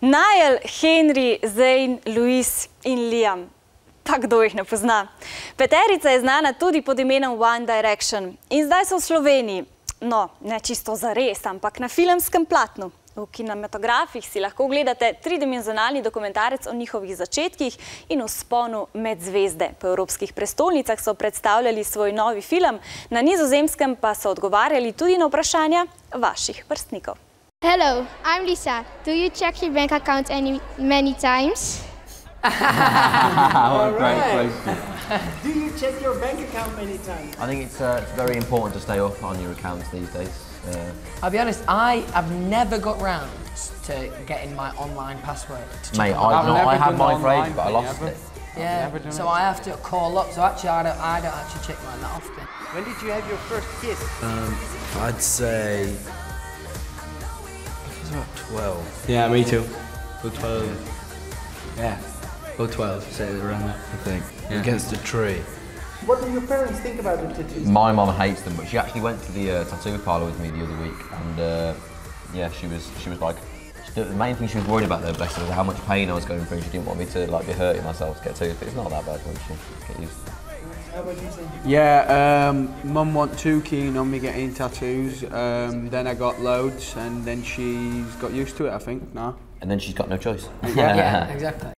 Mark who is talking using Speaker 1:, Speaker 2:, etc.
Speaker 1: Niall, Herry, Zayn, in Liam. Pa kdo jih ne pozna? Peterica je znana tudi pod imenom One Direction. In zdaj so v Sloveniji. No, ne čisto zares, ampak na filmskem platnu. V kinematografih si lahko ogledate tridimenzionalni dokumentarec o njihovih začetkih in vzponu med zvezde. Po evropskih prestolnicah so predstavljali svoj novi film, na Nizozemskem pa so odgovarjali tudi na vprašanja vaših vrstnikov.
Speaker 2: Hello, I'm Lisa. Do you check your bank account many times?
Speaker 3: What a great question.
Speaker 4: Do you check your bank account many times?
Speaker 3: I think it's very important to stay up on your accounts these days.
Speaker 5: I'll be honest, I have never got round to getting my online password.
Speaker 3: Mate, I had mine for ages, but I lost it.
Speaker 5: Yeah, so I have to call up, so actually I don't actually check mine that often.
Speaker 4: When did you have your first kiss?
Speaker 6: I'd say it was about 12.
Speaker 7: Yeah, me too. About 12. Yeah, about 12, say around that.
Speaker 6: I think. Yeah. Against a tree.
Speaker 4: What do your parents think about the tattoos?
Speaker 3: My mum hates them, but she actually went to the tattoo parlour with me the other week, and yeah, she was like, the main thing she was worried about though, bless her, was how much pain I was going through. She didn't want me to like be hurting myself to get tattoos, but it's not that bad once you get used to it.
Speaker 4: How about you, Zayn?
Speaker 7: Yeah, Mum wasn't too keen on me getting tattoos. Then I got loads, and then she's got used to it, I think, now.
Speaker 3: And then she's got no choice.
Speaker 5: Yeah, exactly.